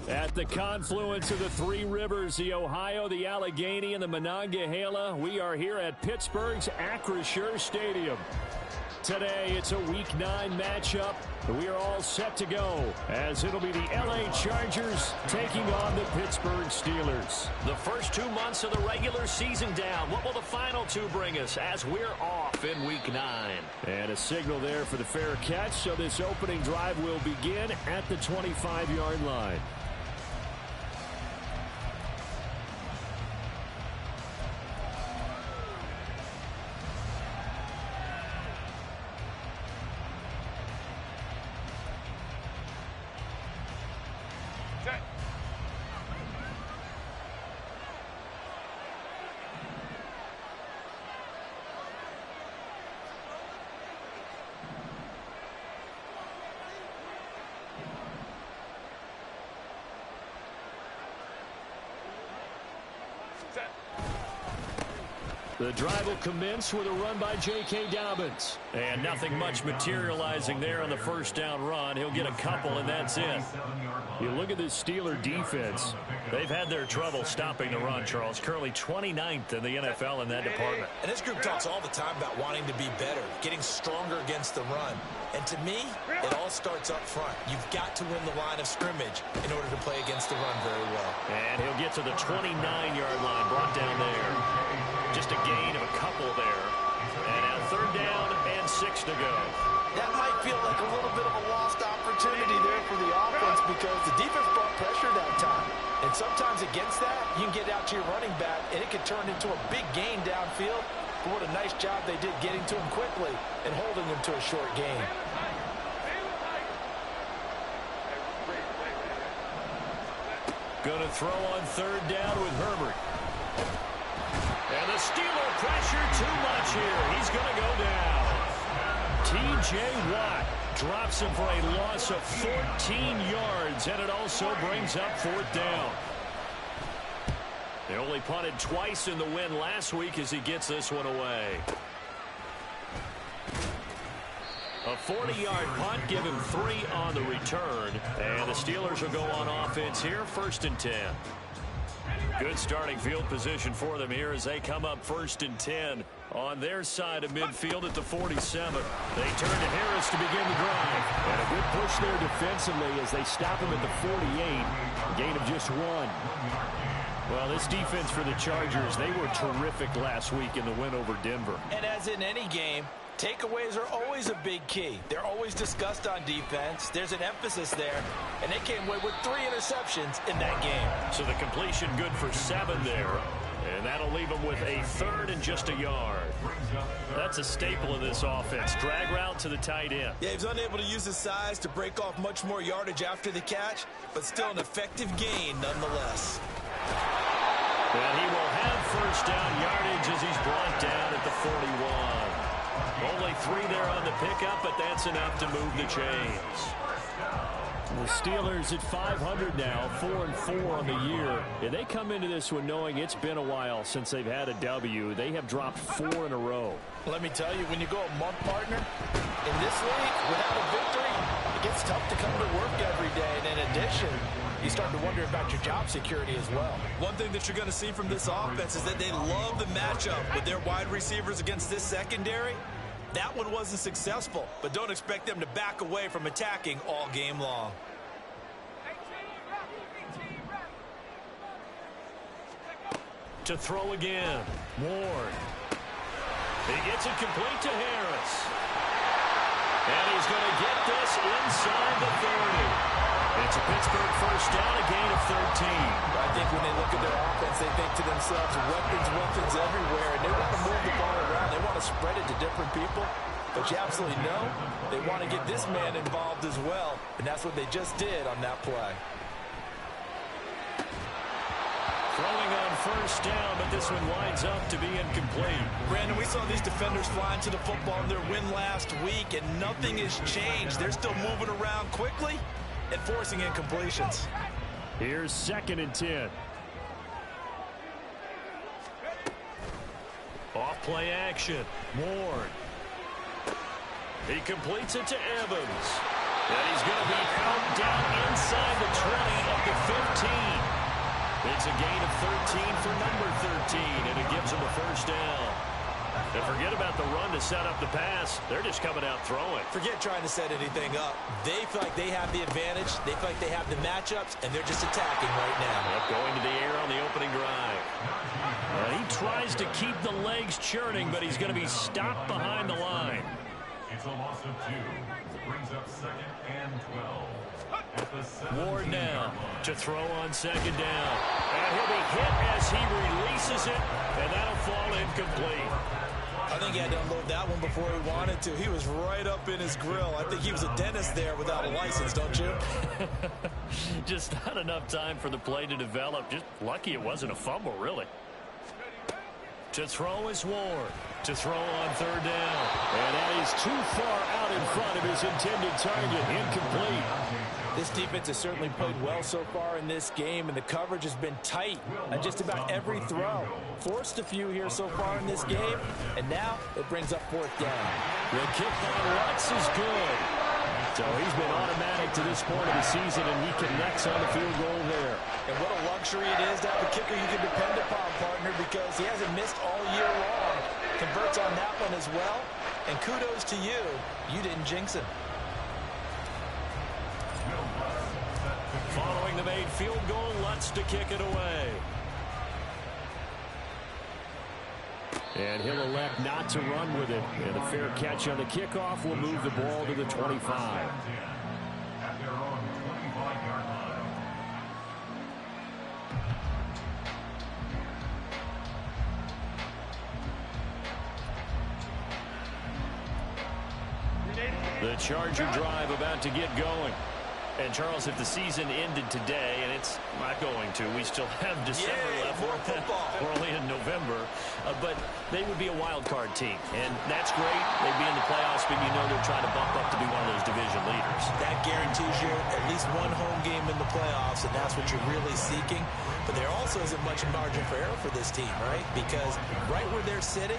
At the confluence of the three rivers, the Ohio, the Allegheny, and the Monongahela, we are here at Pittsburgh's Acrisure Stadium. Today, it's a Week 9 matchup. We are all set to go, as it'll be the LA Chargers taking on the Pittsburgh Steelers. The first 2 months of the regular season down. What will the final two bring us as we're off in Week 9? And a signal there for the fair catch, so this opening drive will begin at the 25-yard line. The drive will commence with a run by J.K. Dobbins. And nothing much materializing there on the first down run. He'll get a couple, and that's it. You look at this Steeler defense. They've had their trouble stopping the run, Charles. Currently 29th in the NFL in that department. And this group talks all the time about wanting to be better, getting stronger against the run. And to me, it all starts up front. You've got to win the line of scrimmage in order to play against the run very well. And he'll get to the 29-yard line, brought down there. Just a gain of a couple there. And now third down and 6 to go. That might feel like a little bit of a lost opportunity there for the offense because the defense brought pressure that time. And sometimes against that, you can get out to your running back, and it can turn into a big gain downfield. But what a nice job they did getting to him quickly and holding him to a short gain. Going to throw on third down with Herbert. And the Steeler pressure too much here. He's going to go down. T.J. Watt drops him for a loss of 14 yards, and it also brings up fourth down. They only punted twice in the win last week as he gets this one away. A 40-yard punt, give him 3 on the return. And the Steelers will go on offense here, 1st and 10. Good starting field position for them here as they come up 1st and 10 on their side of midfield at the 47. They turn to Harris to begin the drive. And a good push there defensively as they stop him at the 48. A gain of just 1. Well, this defense for the Chargers, they were terrific last week in the win over Denver. And as in any game, takeaways are always a big key. They're always discussed on defense. There's an emphasis there, and they came away with 3 interceptions in that game. So the completion good for 7 there, and that'll leave them with a 3rd and just a yard. That's a staple of this offense. Drag route to the tight end. Yeah, he's unable to use his size to break off much more yardage after the catch, but still an effective gain nonetheless. And he will have first down yardage as he's brought down at the 41. Only 3 there on the pickup, but that's enough to move the chains. The Steelers at 500 now, 4-4 on the year. And they come into this one knowing it's been a while since they've had a W. They have dropped 4 in a row. Let me tell you, when you go a month partner, in this league, without a victory, it gets tough to come to work every day. And in addition, you start to wonder about your job security as well. One thing that you're going to see from this offense is that they love the matchup with their wide receivers against this secondary. That one wasn't successful, but don't expect them to back away from attacking all game long. To throw again, Ward. He gets it complete to Harris. And he's going to get this inside the 30. It's a Pittsburgh first down, a gain of 13. I think when they look at their offense, they think to themselves, weapons everywhere, and they want to move the ball around. They want to spread it to different people. But you absolutely know they want to get this man involved as well, and that's what they just did on that play. Throwing on first down, but this one winds up to be incomplete. Brandon, we saw these defenders flying to the football in their win last week, and nothing has changed. They're still moving around quickly and forcing incompletions. Here's 2nd and 10. Off play action. Ward. He completes it to Evans. And he's going to be held down inside the 20 of the 13 for number 13, and it gives them a first down. And forget about the run to set up the pass. They're just coming out throwing. Forget trying to set anything up. They feel like they have the advantage. They feel like they have the matchups, and they're just attacking right now. Yep, going to the air on the opening drive. He tries to keep the legs churning, but he's going to be stopped behind the line. It's a loss of 2. Brings up 2nd and 12. Ward now to throw on second down. And he'll be hit as he releases it, and that'll fall incomplete. I think he had to unload that one before he wanted to. He was right up in his grill. I think he was a dentist there without a license, don't you? Just not enough time for the play to develop. Just lucky it wasn't a fumble, really. To throw is Ward. To throw on third down. And that is too far out in front of his intended target. Incomplete. This defense has certainly played well so far in this game, and the coverage has been tight on just about every throw. Forced a few here so far in this game, and now it brings up fourth down. The kick by Lutz is good. So he's been automatic to this point of the season, and he connects on the field goal there. And what a luxury it is to have a kicker you can depend upon, partner, because he hasn't missed all year long. Converts on that one as well, and kudos to you. You didn't jinx him. Following the made field goal, Lutz to kick it away. And he'll elect not to run with it. And a fair catch on the kickoff will move the ball to the 25. At their own 25-yard line. The Charger drive about to get going. And, Charles, if the season ended today, and it's not going to, we still have December left. More football. We're only in November. But they would be a wild card team. And that's great. They'd be in the playoffs, but you know they're trying to bump up to be one of those division leaders. That guarantees you at least one home game in the playoffs, and that's what you're really seeking. But there also isn't much margin for error for this team, right? Because right where they're sitting,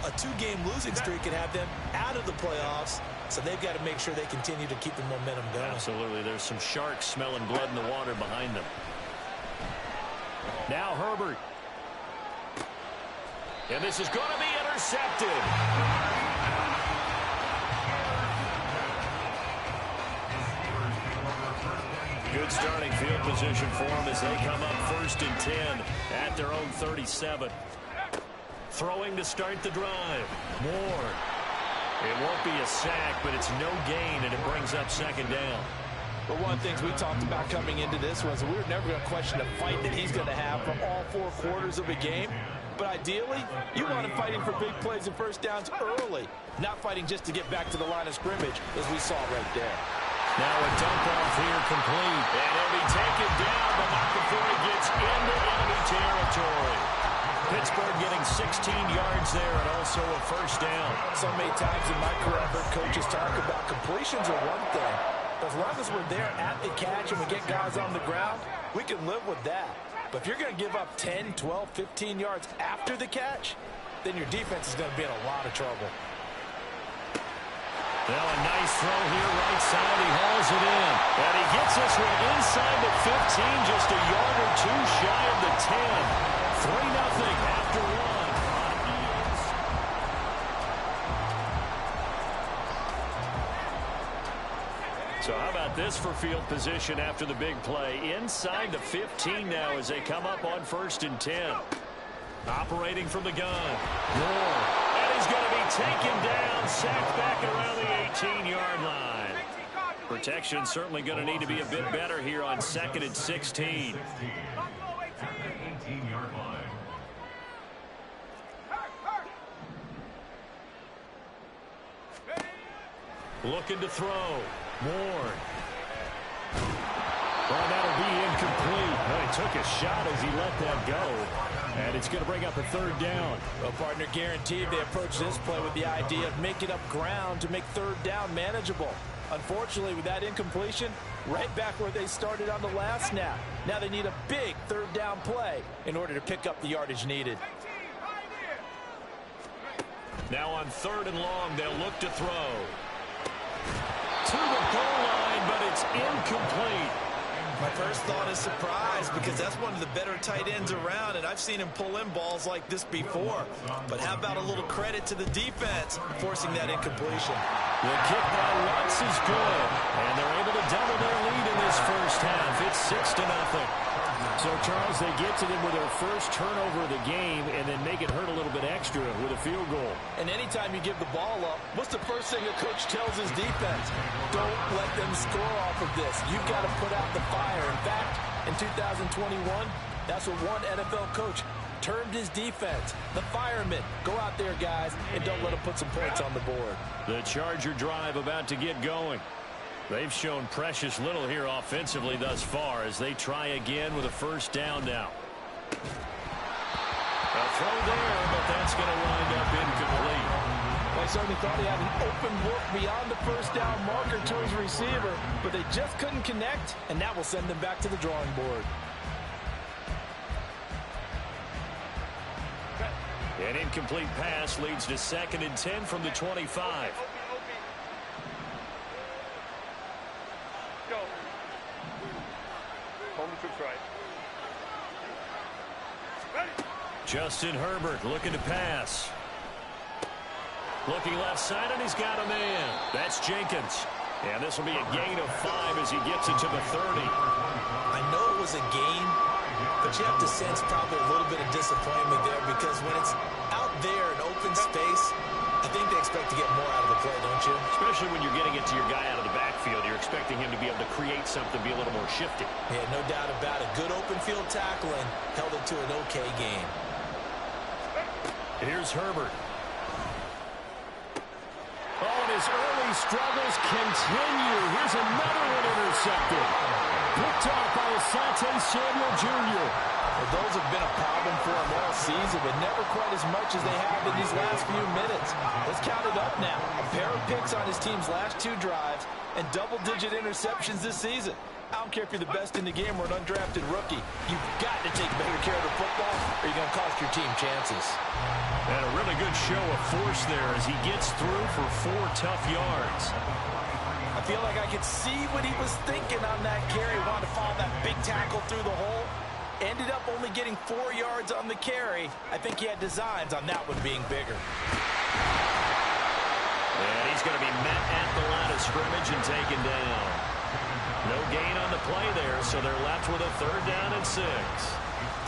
a 2-game losing streak could have them out of the playoffs. So they've got to make sure they continue to keep the momentum going. Absolutely. There's some sharks smelling blood in the water behind them. Now Herbert. And this is going to be intercepted. Good starting field position for them as they come up 1st and 10 at their own 37. Throwing to start the drive. Moore. It won't be a sack, but it's no gain, and it brings up 2nd down. But one of the things we talked about coming into this was we were never going to question the fight that he's going to have from all 4 quarters of a game. But ideally, you want him fighting for big plays and first downs early, not fighting just to get back to the line of scrimmage, as we saw right there. Now a dump off here complete. And he'll be taken down, but not before he gets into enemy territory. Pittsburgh getting 16 yards there and also a first down. So many times in my career, I've heard coaches talk about completions are one thing. But as long as we're there at the catch and we get guys on the ground, we can live with that. But if you're going to give up 10, 12, 15 yards after the catch, then your defense is going to be in a lot of trouble. Well, a nice throw here right side. He hauls it in. And he gets this one inside the 15, just a yard or two shy of the 10. 3-0 after 1. So how about this for field position after the big play? Inside the 15 now as they come up on 1st and 10. Operating from the gun. Moore. And he's going to be taken down, sacked back around the 18-yard line. Protection certainly going to need to be a bit better here on 2nd and 16. 18-yard line. Looking to throw. Ward. Well, that'll be incomplete. Well, he took a shot as he let that go. And it's going to bring up a 3rd down. Well, partner, guaranteed they approach this play with the idea of making up ground to make 3rd down manageable. Unfortunately, with that incompletion, right back where they started on the last snap. Now they need a big 3rd down play in order to pick up the yardage needed. Now on 3rd and long, they'll look to throw. To the goal line, but it's incomplete. My first thought is surprise, because that's one of the better tight ends around, and I've seen him pull in balls like this before. But how about a little credit to the defense forcing that incompletion? The kick by Lutz is good, and they're able to double their lead in this first half. It's 6-0. So, Charles, they get to them with their first turnover of the game and then make it hurt a little bit extra with a field goal. And anytime you give the ball up, what's the first thing a coach tells his defense? Don't let them score off of this. You've got to put out the fire. In fact, in 2021, that's what one NFL coach termed his defense. The firemen. Go out there, guys, and don't let them put some points on the board. The Charger drive about to get going. They've shown precious little here offensively thus far as they try again with a first down now. A throw there, but that's going to wind up incomplete. They certainly thought he had an open look beyond the first down marker to his receiver, but they just couldn't connect, and that will send them back to the drawing board. An incomplete pass leads to 2nd and 10 from the 25. Justin Herbert looking to pass. Looking left side, and he's got a man. That's Jenkins. And this will be a gain of 5 as he gets it to the 30. I know it was a gain, but you have to sense probably a little bit of disappointment there, because when it's out there in open space, I think they expect to get more out of the play, don't you? Especially when you're getting it to your guy out of the backfield. You're expecting him to be able to create something, be a little more shifty. Yeah, no doubt about it. Good open field tackling held it to an okay game. Here's Herbert. Oh, and his early struggles continue. Here's another one intercepted. Picked off by Asante Samuel Jr. Well, those have been a problem for him all season, but never quite as much as they have in these last few minutes. Let's count it up now. A pair of picks on his team's last 2 drives and double-digit interceptions this season. I don't care if you're the best in the game or an undrafted rookie. You've got to take better care of the football, or you're going to cost your team chances. And a really good show of force there as he gets through for 4 tough yards. I feel like I could see what he was thinking on that carry. Wanted to follow that big tackle through the hole. Ended up only getting 4 yards on the carry. I think he had designs on that one being bigger. And he's going to be met at the line of scrimmage and taken down. No gain on the play there, so they're left with a 3rd down and 6.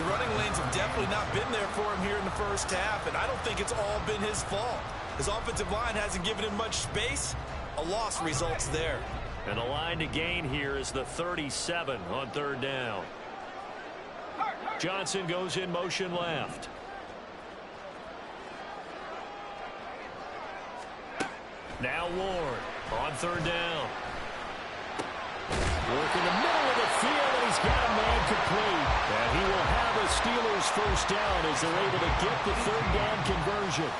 The running lanes have definitely not been there for him here in the first half, and I don't think it's all been his fault. His offensive line hasn't given him much space. A loss results there. And the line to gain here is the 37 on 3rd down. Johnson goes in motion left. Now Ward on 3rd down. Work in the middle of the field, and he's got a man complete. And he will have a Steelers first down as they're able to get the 3rd down conversion.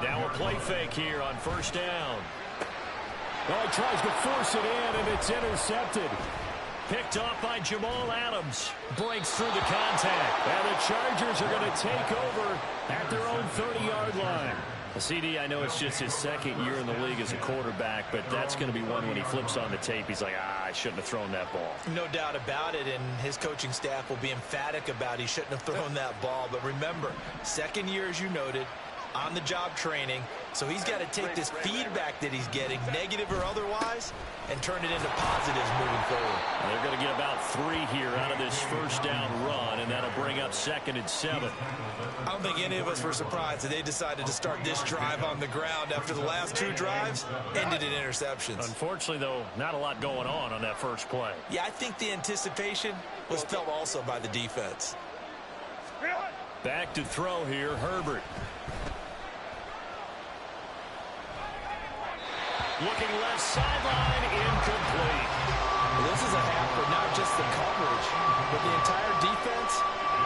Now a play fake here on 1st down. Oh, he tries to force it in, and it's intercepted. Picked off by Jamal Adams. Breaks through the contact. And the Chargers are going to take over at their own 30-yard line. CD, I know it's just his 2nd year in the league as a quarterback, but that's going to be one when he flips on the tape. He's like, I shouldn't have thrown that ball. No doubt about it, and his coaching staff will be emphatic about he shouldn't have thrown that ball. But remember, 2nd year, as you noted, on-the-job training. So he's got to take this feedback that he's getting, negative or otherwise, and turn it into positives moving forward. They're going to get about 3 here out of this first down run, and that'll bring up 2nd and 7. I don't think any of us were surprised that they decided to start this drive on the ground after the last 2 drives ended in interceptions. Unfortunately, though, not a lot going on that first play. Yeah, I think the anticipation was felt also by the defense. Back to throw here, Herbert. Looking left sideline, incomplete. Well, this is a half for not just the coverage, but the entire defense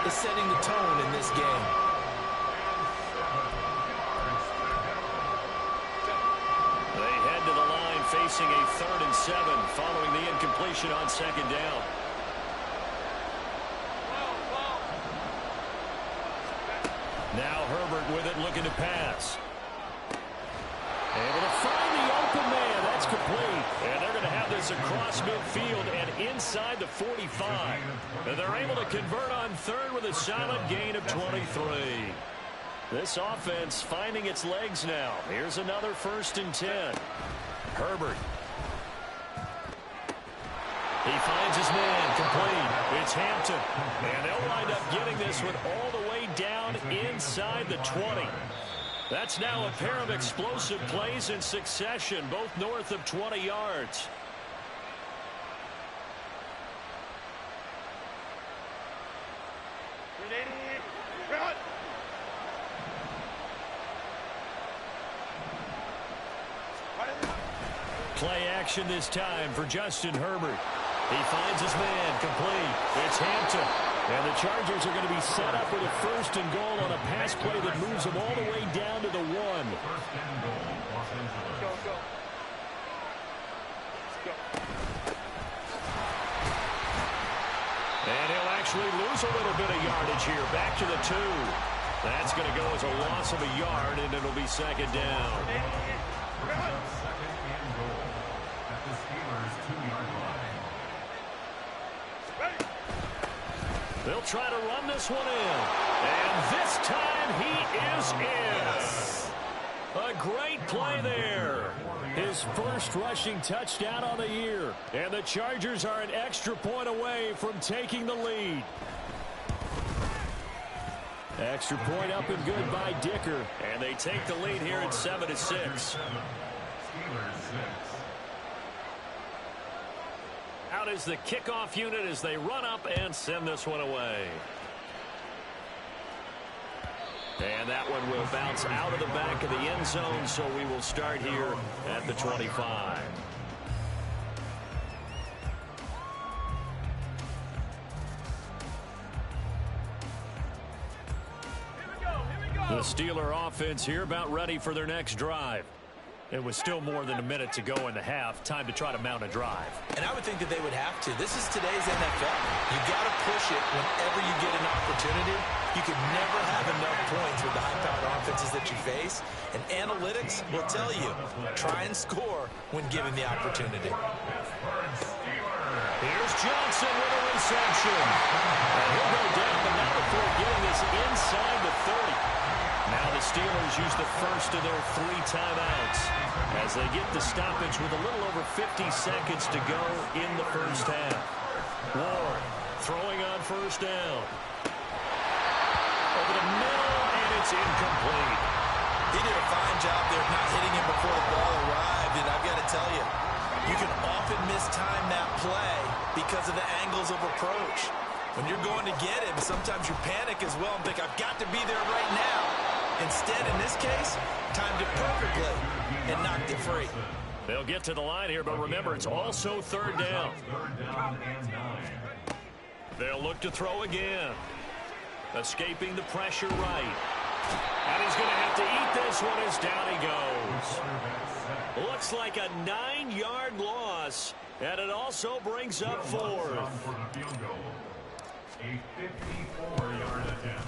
is setting the tone in this game. They head to the line facing a 3rd and 7 following the incompletion on 2nd down. Now Herbert with it, looking to pass. Able to find the open man. That's complete. And they're going to have this across midfield and inside the 45. And they're able to convert on third with a solid gain of 23. This offense finding its legs now. Here's another 1st and 10. Herbert. He finds his man complete. It's Hampton. And they'll wind up getting this one all the way down inside the 20. That's now a pair of explosive plays in succession, both north of 20 yards. Play action this time for Justin Herbert. He finds his man complete. It's Hampton. And the Chargers are going to be set up with a 1st and goal on a pass play that moves them all the way down to the 1. Go, go. Let's go. And he'll actually lose a little bit of yardage here. Back to the 2. That's going to go as a loss of a yard, and it'll be 2nd down. They'll try to run this one in. And this time he is in. A great play there. His first rushing touchdown on the year. And the Chargers are an extra point away from taking the lead. Extra point up and good by Dicker. And they take the lead here at 7-6. Out is the kickoff unit as they run up and send this one away. And that one will bounce out of the back of the end zone, so we will start here at the 25. The Steeler offense here about ready for their next drive. It was still more than a minute to go in the half. Time to try to mount a drive. And I would think that they would have to. This is today's NFL. You got to push it whenever you get an opportunity. You can never have enough points with the high-powered offenses that you face. And analytics will tell you, try and score when given the opportunity. Here's Johnson with a reception. And he'll go down, but not before getting this inside the 30. Now the Steelers use the first of their 3 timeouts as they get the stoppage with a little over 50 seconds to go in the first half. Ward throwing on 1st down. Over the middle, and it's incomplete. He did a fine job there of not hitting him before the ball arrived, and I've got to tell you, you can often mistime that play because of the angles of approach. When you're going to get him, sometimes you panic as well and think, I've got to be there right now. Instead, in this case, timed it perfectly and knocked it free. They'll get to the line here, but remember, it's also 3rd down. They'll look to throw again. Escaping the pressure right. And he's going to have to eat this one as down he goes. Looks like a 9-yard loss, and it also brings up 4th. A 54-yard attempt.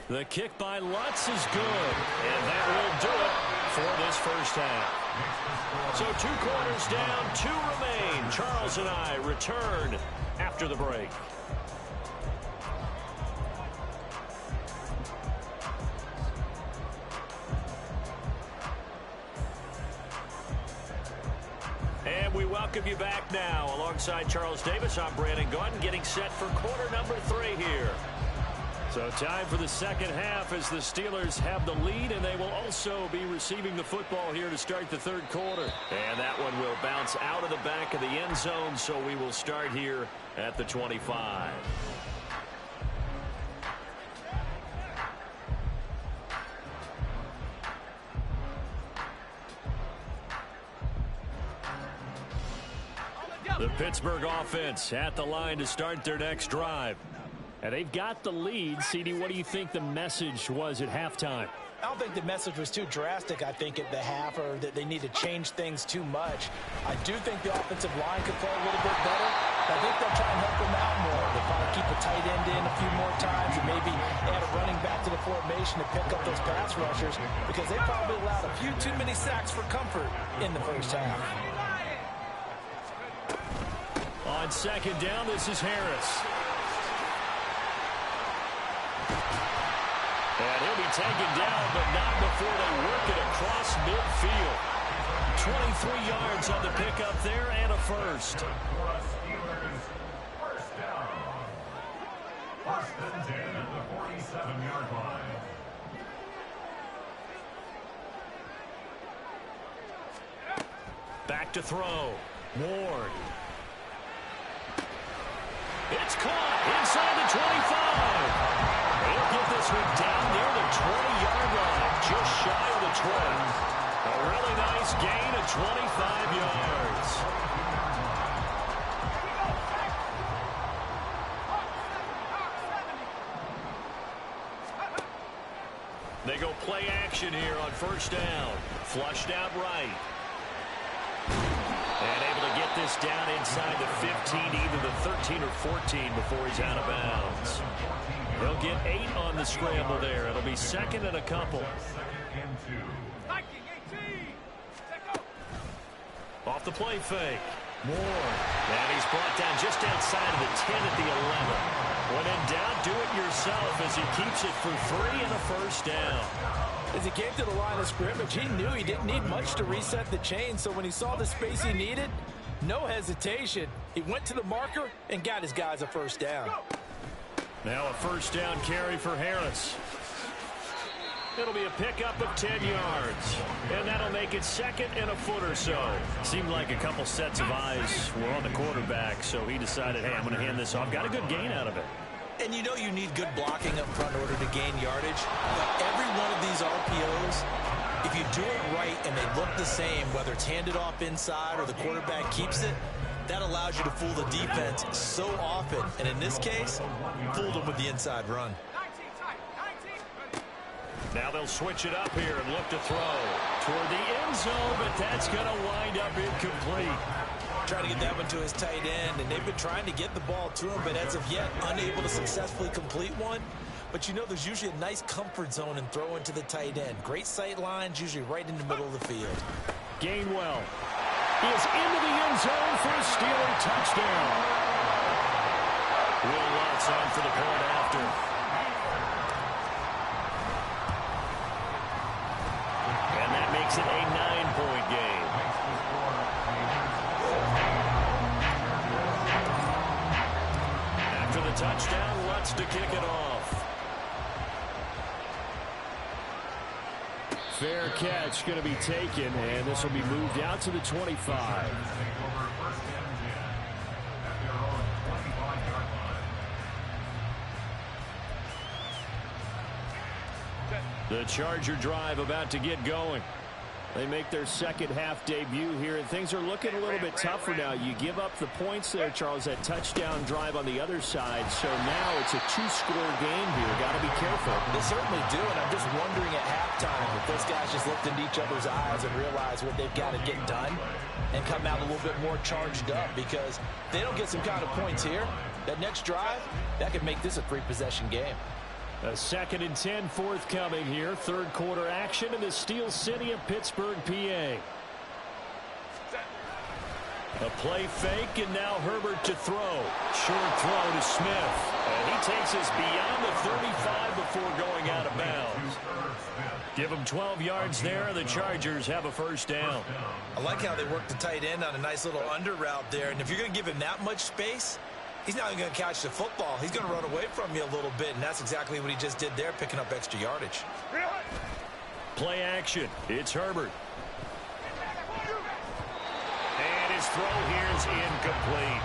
The kick by Lutz is good, and that will do it for this first half. So 2 quarters down, 2 remain. Charles and I return after the break. And we welcome you back now. Alongside Charles Davis, I'm Brandon Gaudin, getting set for quarter number 3 here. So time for the second half as the Steelers have the lead, and they will also be receiving the football here to start the 3rd quarter. And that one will bounce out of the back of the end zone, so we will start here at the 25. The Pittsburgh offense at the line to start their next drive. And they've got the lead. CD, what do you think the message was at halftime? I don't think the message was too drastic, I think, at the half, or that they need to change things too much. I do think the offensive line could play a little bit better. I think they'll try and help him out more. They'll probably keep a tight end in a few more times and maybe add a running back to the formation to pick up those pass rushers because they probably allowed a few too many sacks for comfort in the first half. On second down, this is Harris. And he'll be taken down, but not before they work it across midfield. 23 yards on the pickup there and a first. First down. First and 10 at the 47-yard line. Back to throw. Ward. It's caught inside the 25. They'll get this one down near the 20-yard line, just shy of the 20. A really nice gain of 25 yards. They go play action here on first down. Flushed out right. And able to get this down inside the 15, either the 13 or 14 before he's out of bounds. They'll get 8 on the scramble there. It'll be second and a couple. Off the play fake. Moore. And he's brought down just outside of the 10 at the 11. When in doubt, do it yourself as he keeps it for 3 and a first down. As he came to the line of scrimmage, he knew he didn't need much to reset the chain, so when he saw the space he needed, no hesitation. He went to the marker and got his guys a first down. Now a first down carry for Harris. It'll be a pickup of 10 yards. And that'll make it second and a foot or so. Seemed like a couple sets of eyes were on the quarterback, so he decided, hey, I'm going to hand this off. Got a good gain out of it. And you know you need good blocking up front in order to gain yardage. But every one of these RPOs, if you do it right and they look the same, whether it's handed off inside or the quarterback keeps it, that allows you to fool the defense so often. And in this case, fooled them with the inside run. Now they'll switch it up here and look to throw toward the end zone, but that's going to wind up incomplete. Trying to get that one to his tight end, and they've been trying to get the ball to him, but as of yet, unable to successfully complete one. But you know there's usually a nice comfort zone in throwing to the tight end. Great sight lines, usually right in the middle of the field. Gainwell is into the end zone for a Steeler touchdown. Will Lutz on for the point after. And that makes it a 9-point game. After the touchdown, Lutz to kick it off. Fair catch going to be taken, and this will be moved out to the 25. The Charger drive about to get going. They make their second half debut here, and things are looking a little bit tougher now. You give up the points there, Charles, that touchdown drive on the other side. So now it's a two-score game here. Got to be careful. They certainly do, and I'm just wondering at halftime if those guys just looked into each other's eyes and realized what they've got to get done and come out a little bit more charged up, because if they don't get some kind of points here, that next drive, that could make this a 3-possession game. A 2nd and 10 forthcoming here. Third quarter action in the Steel City of Pittsburgh, PA. A play fake, and now Herbert to throw. Short throw to Smith. And he takes us beyond the 35 before going out of bounds. Give him 12 yards there. The Chargers have a first down. I like how they work the tight end on a nice little under route there. And if you're going to give him that much space, he's not even going to catch the football. He's going to run away from you a little bit, and that's exactly what he just did there, picking up extra yardage. Play action. It's Herbert. And his throw here is incomplete.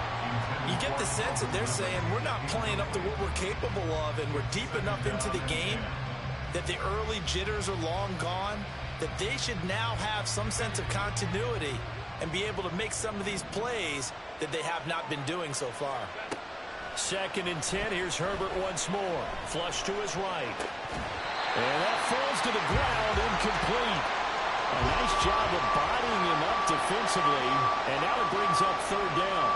You get the sense that they're saying we're not playing up to what we're capable of, and we're deep enough into the game that the early jitters are long gone, that they should now have some sense of continuity and be able to make some of these plays that they have not been doing so far. 2nd and 10. Here's Herbert once more. Flush to his right. And that falls to the ground, incomplete. A nice job of bodying him up defensively. And now it brings up 3rd down.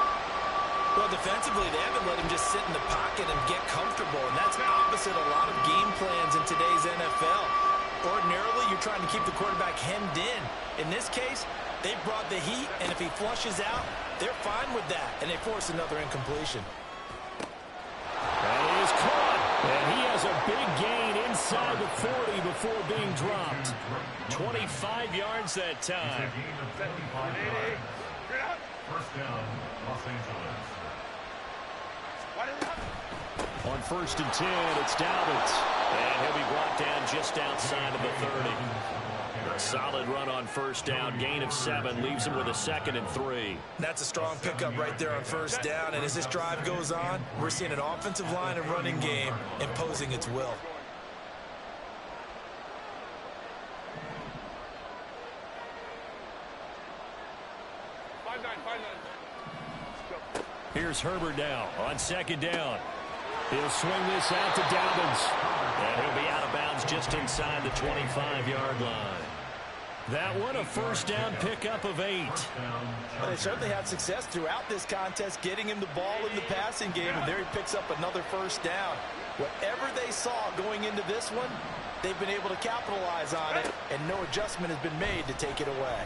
Well, defensively, they haven't let him just sit in the pocket and get comfortable, and that's opposite a lot of game plans in today's NFL. Ordinarily, you're trying to keep the quarterback hemmed in. In this case, they brought the heat, and if he flushes out, they're fine with that, and they force another incompletion. That is caught, and he has a big gain inside the 40 before being dropped. 25 yards that time. First down, Los Angeles. On 1st and 10, it's Dobbins. And he'll be brought down just outside of the 30. A solid run on first down. Gain of 7 leaves him with a 2nd and 3. That's a strong pickup right there on first down, and as this drive goes on, we're seeing an offensive line and running game imposing its will. Here's Herbert now on 2nd down. He'll swing this out to Dobbins. And he'll be out of bounds just inside the 25-yard line. That one a first down pickup of 8. Well, they certainly had success throughout this contest getting him the ball in the passing game, and there he picks up another first down. Whatever they saw going into this one, they've been able to capitalize on it, and no adjustment has been made to take it away.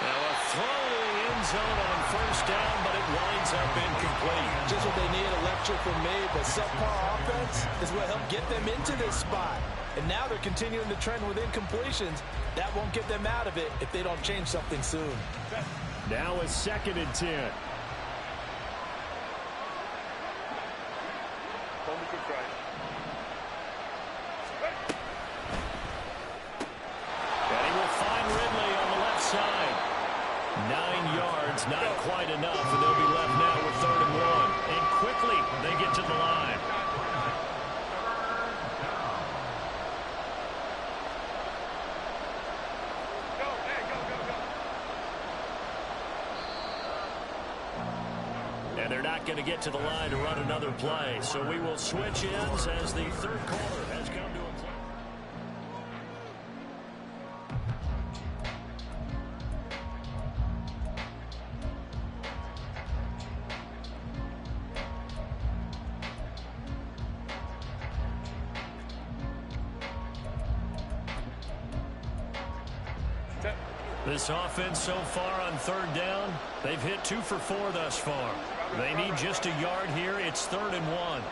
Now a throw to the end zone on first down, but it winds up incomplete. Just what they need, a lecture from me, but subpar offense is what helped get them into this spot. And now they're continuing the trend with incompletions. That won't get them out of it if they don't change something soon. Now a 2nd and 10. And he will find Ridley on the left side. 9 yards, not quite enough, and they'll be left now with 3rd and 1. And quickly they get to the line. And they're not going to get to the line to run another play. So we will switch ends as the 3rd quarter has come to a close. This offense so far on 3rd down, they've hit 2 for 4 thus far. They need just a yard here. It's 3rd and 1.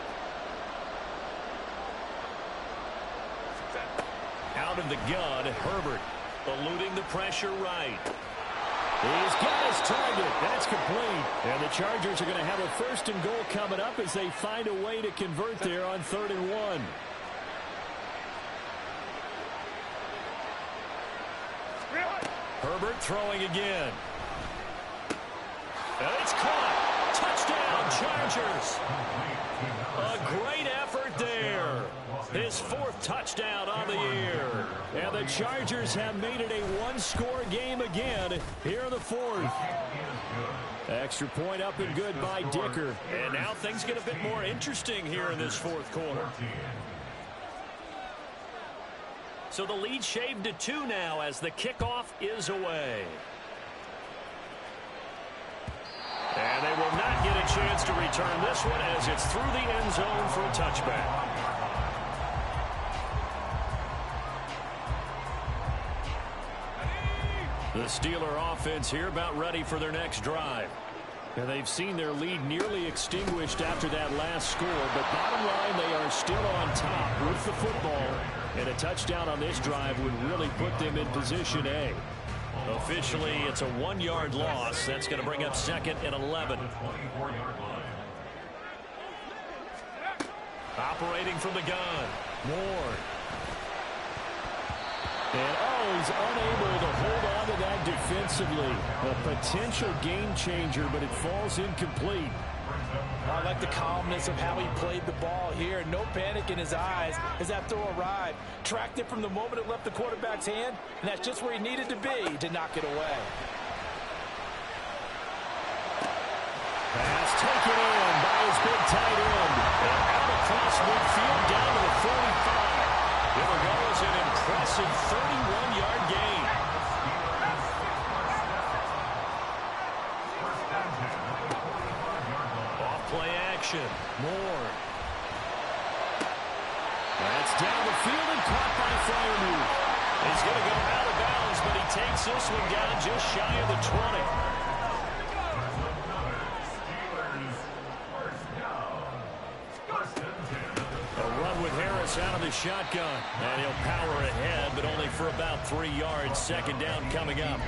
Out of the gun, Herbert eluding the pressure right. He's got his target. That's complete. And the Chargers are going to have a 1st and goal coming up as they find a way to convert there on 3rd and 1. Herbert throwing again. And it's caught. Touchdown, Chargers. A great effort there. His 4th touchdown on the year. And the Chargers have made it a 1-score game again here in the 4th. Extra point up and good by Dicker. And now things get a bit more interesting here in this 4th quarter. So the lead shaved to 2 now as the kickoff is away. And they will not get a chance to return this one as it's through the end zone for a touchback. The Steeler offense here about ready for their next drive. And they've seen their lead nearly extinguished after that last score, but bottom line, they are still on top with the football, and a touchdown on this drive would really put them in position A. Officially, it's a 1-yard loss. That's going to bring up 2nd and 11. Operating from the gun, Ward. And, he's unable to hold on to that defensively. A potential game changer, but it falls incomplete. I like the calmness of how he played the ball here. No panic in his eyes as that throw arrived. Tracked it from the moment it left the quarterback's hand, and that's just where he needed to be to knock it away. Pass taken in by his big tight end. And out across midfield down to the 45. Here goes an impressive 31-yard gain. downfield and caught by Freiermuth. He's going to go out of bounds, but he takes this one down just shy of the 20. Out of the shotgun, and he'll power ahead, but only for about 3 yards. Second down coming up.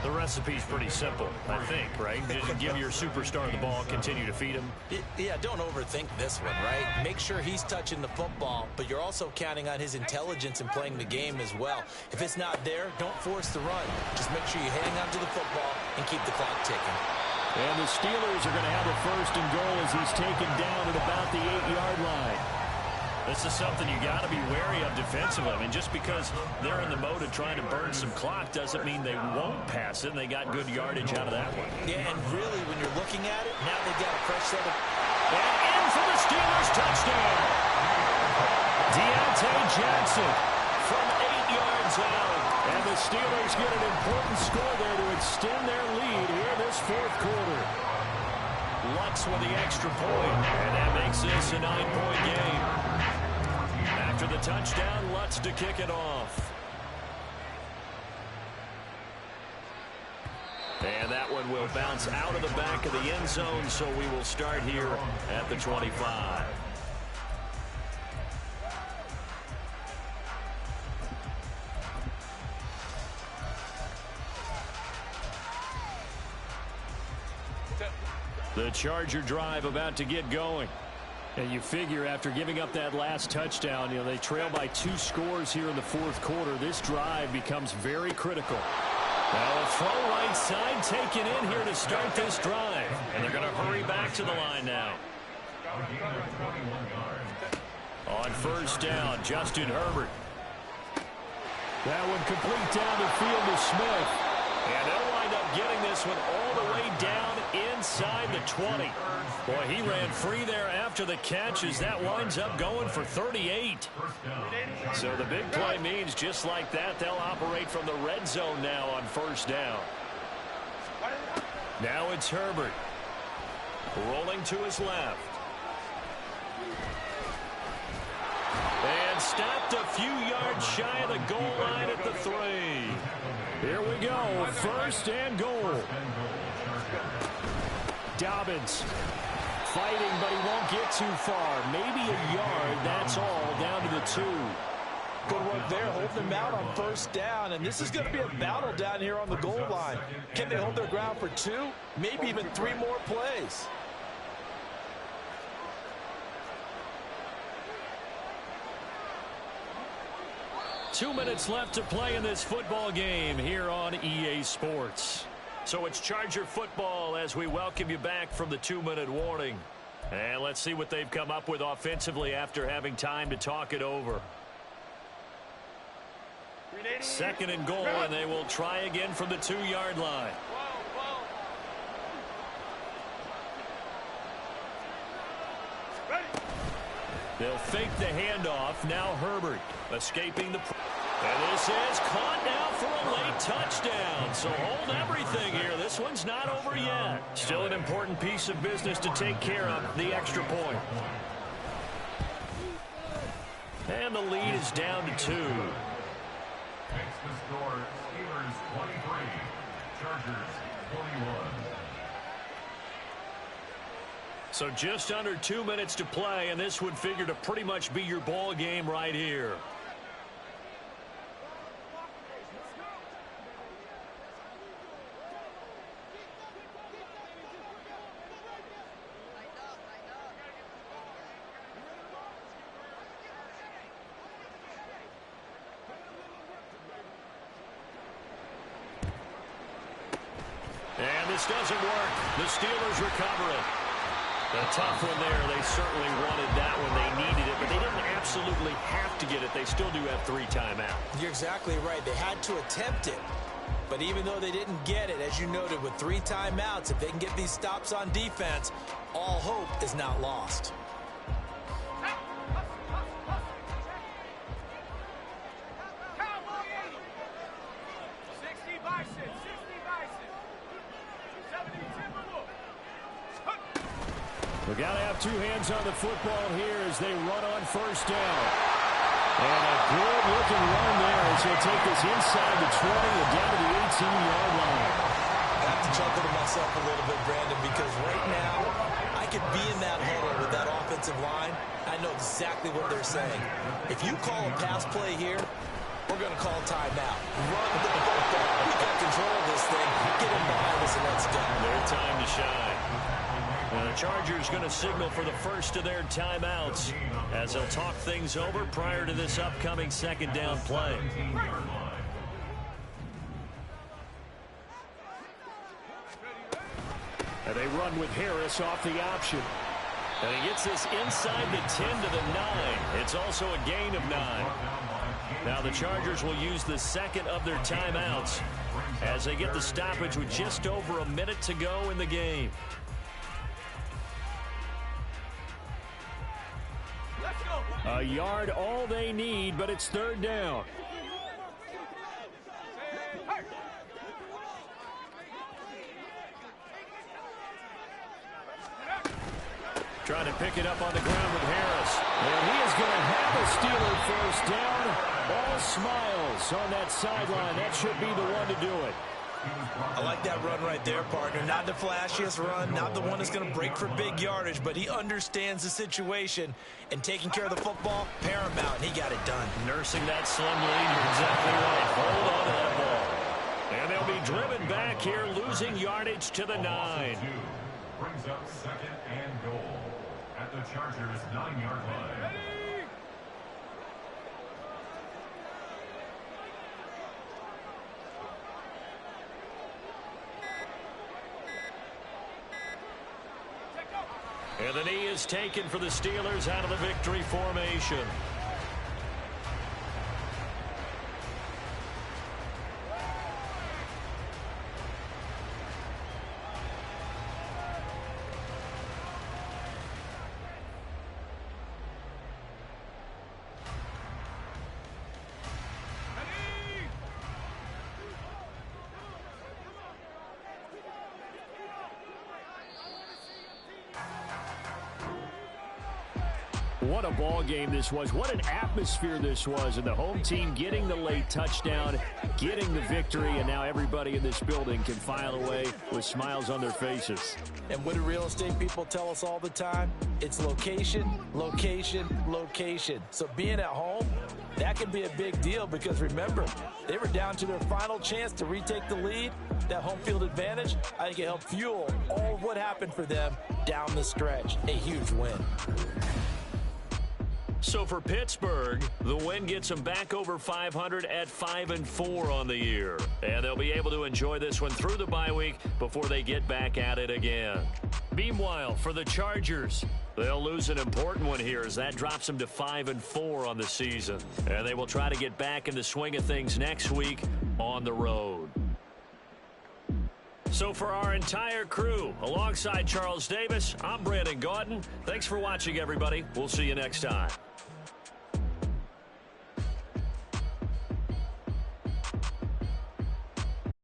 The recipe's pretty simple, I think, right? Just give your superstar the ball, continue to feed him. Yeah, don't overthink this one, right? Make sure he's touching the football, but you're also counting on his intelligence in playing the game as well. If it's not there, don't force the run. Just make sure you hang on to the football and keep the clock ticking. And the Steelers are going to have a first and goal as he's taken down at about the 8-yard line. This is something you got to be wary of defensively. I mean, just because they're in the mode of trying to burn some clock doesn't mean they won't pass it, and they got good yardage out of that one. Yeah, and really, when you're looking at it, now they've got a fresh set of... And in for the Steelers, touchdown! Deontay Johnson from 8 yards out. And the Steelers get an important score there to extend their lead here this fourth quarter. Lutz with the extra point, and that makes this a 9-point game. After the touchdown, Lutz to kick it off. And that one will bounce out of the back of the end zone, so we will start here at the 25. The Charger drive about to get going. And you figure after giving up that last touchdown, they trail by 2 scores here in the fourth quarter. This drive becomes very critical. Well, a throw right side taken in here to start this drive. And they're going to hurry back to the line now. On first down, Justin Herbert. That one complete down the field to Smith. And they'll wind up getting this one all the way down inside the 20. Boy, he ran free there after the catch as that winds up going for 38. So the big play means just like that, they'll operate from the red zone now on first down. Now it's Herbert. Rolling to his left. And stopped a few yards shy of the goal line at the 3. Here we go, first and goal. Dobbins fighting, but he won't get too far. Maybe a yard, that's all, down to the 2. Good work there, holding them out on first down, and this is going to be a battle down here on the goal line. Can they hold their ground for 2, maybe even 3 more plays? Two minutes left to play in this football game here on EA Sports. So it's Charger football as we welcome you back from the 2-minute warning. And let's see what they've come up with offensively after having time to talk it over. Second and goal, and they will try again from the 2-yard line. They'll fake the handoff. Now Herbert escaping the... And this is caught now for a late touchdown. So hold everything here. This one's not over yet. Still an important piece of business to take care of, the extra point. And the lead is down to 2. Makes the score Steelers 23, Chargers 21. So just under 2 minutes to play, and this would figure to pretty much be your ball game right here. And this doesn't work. The Steelers recover it. A tough one there. They certainly wanted that one. They needed it, but they didn't absolutely have to get it. They still do have 3 timeouts. You're exactly right. They had to attempt it. But even though they didn't get it, as you noted, with 3 timeouts, if they can get these stops on defense, all hope is not lost. We've got to have 2 hands on the football here as they run on first down. And a good-looking run there as he'll take this inside the 20 and down to the 18-yard line. I have to chuckle to myself a little bit, Brandon, because right now I could be in that huddle with that offensive line. I know exactly what they're saying. If you call a pass play here, we're going to call timeout. Run the football. We got control of this thing. Get him behind us and let's go. Their time to shine. Now the Chargers going to signal for the first of their timeouts as they'll talk things over prior to this upcoming second down play. And they run with Harris off the option. And he gets this inside the 10 to the 9. It's also a gain of 9. Now the Chargers will use the second of their timeouts as they get the stoppage with just over a minute to go in the game. A yard all they need, but it's third down. Trying to pick it up on the ground with Harris. And he is going to have a Steeler first down. All smiles on that sideline. That should be the one to do it. I like that run right there, partner. Not the flashiest run, not the one that's going to break for big yardage, but he understands the situation, and taking care of the football, paramount, and he got it done. Nursing that slim lead, you're exactly right. Hold on to that ball. And they'll be driven back here, losing yardage to the 9. Brings up second and goal at the Chargers' 9-yard line. And the knee is taken for the Steelers out of the victory formation. What a ball game this was. What an atmosphere this was. And the home team getting the late touchdown, getting the victory, and now everybody in this building can file away with smiles on their faces. And what do real estate people tell us all the time? It's location, location, location. So being at home, that can be a big deal because remember, they were down to their final chance to retake the lead. That home field advantage, I think it helped fuel all of what happened for them down the stretch. A huge win. So for Pittsburgh, the win gets them back over 500 at 5-4 on the year. And they'll be able to enjoy this one through the bye week before they get back at it again. Meanwhile, for the Chargers, they'll lose an important one here as that drops them to 5-4 on the season. And they will try to get back in the swing of things next week on the road. So for our entire crew, alongside Charles Davis, I'm Brandon Gaudin. Thanks for watching, everybody. We'll see you next time.